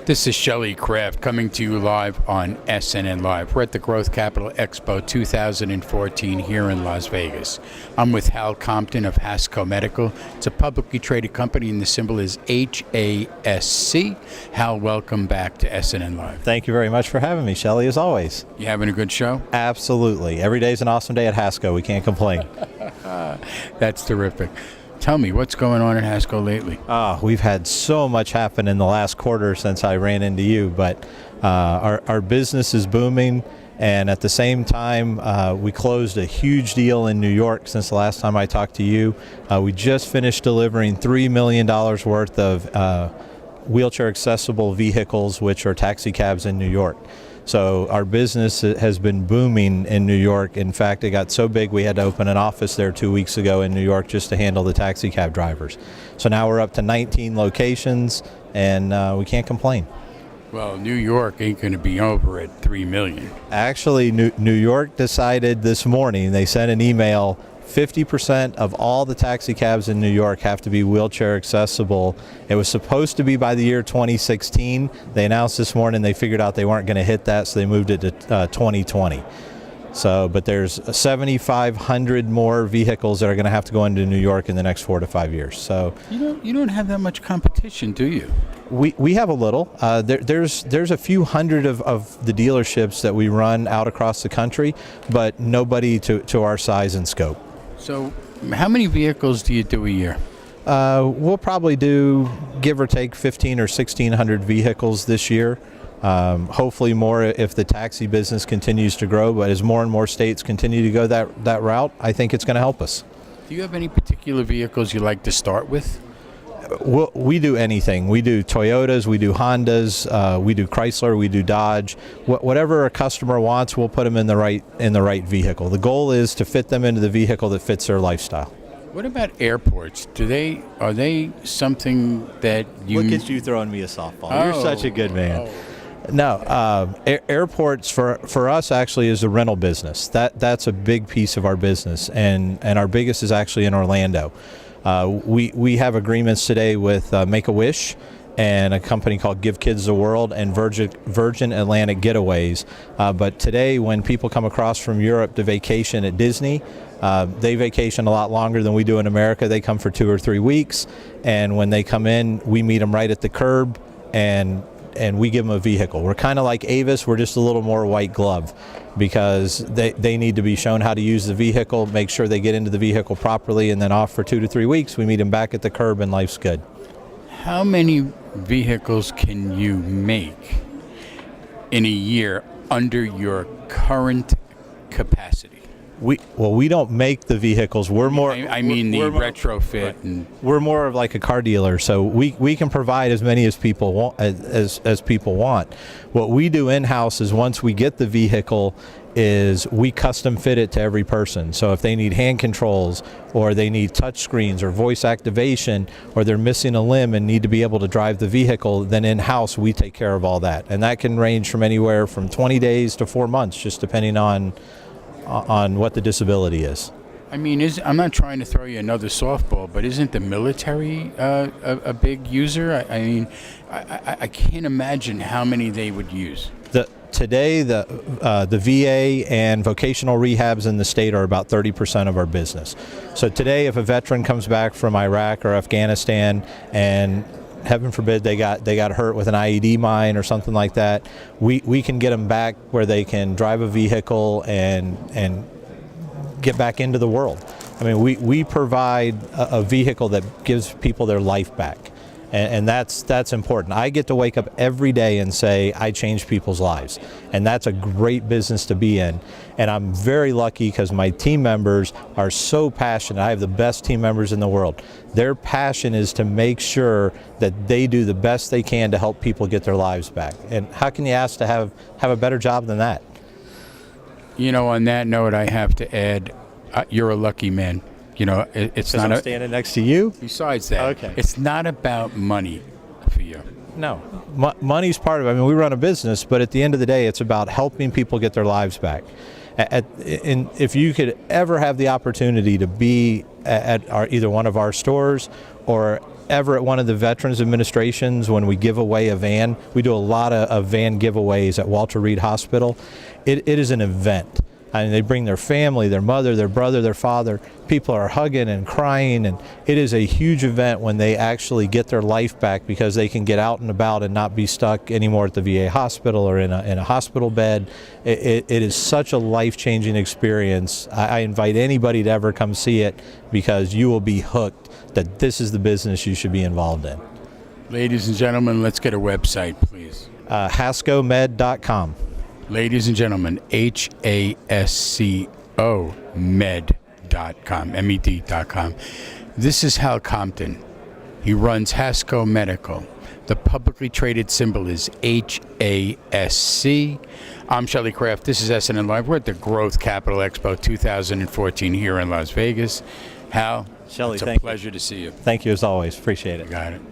This is Shelley Kraft coming to you live on SNNLive. We're at the Growth Capital Expo 2014 here in Las Vegas. I'm with Hal Compton of Hasco Medical. It's a publicly traded company and the symbol is HASC. Hal, welcome back to SNNLive. Thank you very much for having me, Shelley, as always. You having a good show? Absolutely. Every day is an awesome day at Hasco. We can't complain. That's terrific. Tell me, what's going on at Hasco lately? We've had so much happen in the last quarter since I ran into you, but our business is booming, and at the same time, we closed a huge deal in New York since the last time I talked to you. We just finished delivering $3 million worth of wheelchair accessible vehicles, which are taxi cabs in New York. So our business has been booming in New York. In fact, it got so big we had to open an office there 2 weeks ago in New York just to handle the taxi cab drivers. So now we're up to 19 locations, and we can't complain. Well, New York ain't going to be over at $3 million. Actually, New York decided this morning, they sent an email, 50% of all the taxi cabs in New York have to be wheelchair accessible. It was supposed to be by the year 2016. They announced this morning they figured out they weren't going to hit that, so they moved it to 2020. So, but there's 7,500 more vehicles that are going to have to go into New York in the next 4 to 5 years. So you don't have that much competition, do you? We have a little. There's a few hundred of the dealerships that we run out across the country, but nobody to our size and scope. So how many vehicles do you do a year? We'll probably do, give or take, 1,500 or 1,600 vehicles this year. Hopefully more if the taxi business continues to grow, but as more and more states continue to go that route, I think it's going to help us. Do you have any particular vehicles you like to start with? We do anything. We do Toyotas, we do Hondas, we do Chrysler, we do Dodge. Whatever a customer wants, we'll put them in the right vehicle. The goal is to fit them into the vehicle that fits their lifestyle. What about airports? Are they something that you... Look at you throwing me a softball. You're such a good man. No, airports for us actually is the rental business. That's a big piece of our business, and our biggest is actually in Orlando. We have agreements today with Make-A-Wish and a company called Give Kids the World and Virgin Atlantic Getaways. But today when people come across from Europe to vacation at Disney, they vacation a lot longer than we do in America. They come for 2 or 3 weeks, and when they come in, we meet them right at the curb and we give them a vehicle. We're kind of like Avis, we're just a little more white glove because they need to be shown how to use the vehicle, make sure they get into the vehicle properly, and then off for 2 to 3 weeks. We meet them back at the curb and life's good. How many vehicles can you make in a year under your current capacity? We don't make the vehicles. We're more. I mean the retrofit. Right. And we're more of like a car dealer, so we can provide as many as people want. As people want. What we do in house is once we get the vehicle, is we custom fit it to every person. So if they need hand controls, or they need touch screens, or voice activation, or they're missing a limb and need to be able to drive the vehicle, then in house we take care of all that, and that can range from anywhere from 20 days to 4 months, just depending on what the disability is. I mean, I'm not trying to throw you another softball, but isn't the military a big user? I mean, I can't imagine how many they would use. Today, the VA and vocational rehabs in the state are about 30% of our business. So today, if a veteran comes back from Iraq or Afghanistan and heaven forbid they got hurt with an IED mine or something like that, we can get them back where they can drive a vehicle and get back into the world. I mean, we provide a vehicle that gives people their life back, and that's important. I get to wake up every day and say I changed people's lives, and that's a great business to be in. And I'm very lucky because my team members are so passionate. I have the best team members in the world. Their passion is to make sure that they do the best they can to help people get their lives back. And how can you ask to have a better job than that? You know, on that note, I have to add, you're a lucky man. You know, it's not. I'm standing next to you. Besides that, okay. It's not about money for you. No, money's part of it. I mean, we run a business, but at the end of the day, it's about helping people get their lives back. If you could ever have the opportunity to be at either one of our stores or ever at one of the Veterans Administrations, when we give away a van, we do a lot of van giveaways at Walter Reed Hospital. It is an event. I mean, they bring their family, their mother, their brother, their father. People are hugging and crying, and it is a huge event when they actually get their life back because they can get out and about and not be stuck anymore at the VA hospital or in a hospital bed. It is such a life-changing experience. I invite anybody to ever come see it because you will be hooked that this is the business you should be involved in. Ladies and gentlemen, let's get a website, please. HascoMed.com. Ladies and gentlemen, HASCO med.com, MED.com. This is Hal Compton. He runs Hasco Medical. The publicly traded symbol is HASC. I'm Shelley Kraft. This is SNNLive. We're at the Growth Capital Expo 2014 here in Las Vegas. Hal, Shelley, it's a thank you. pleasure to see you. Thank you as always. Appreciate it. Got it.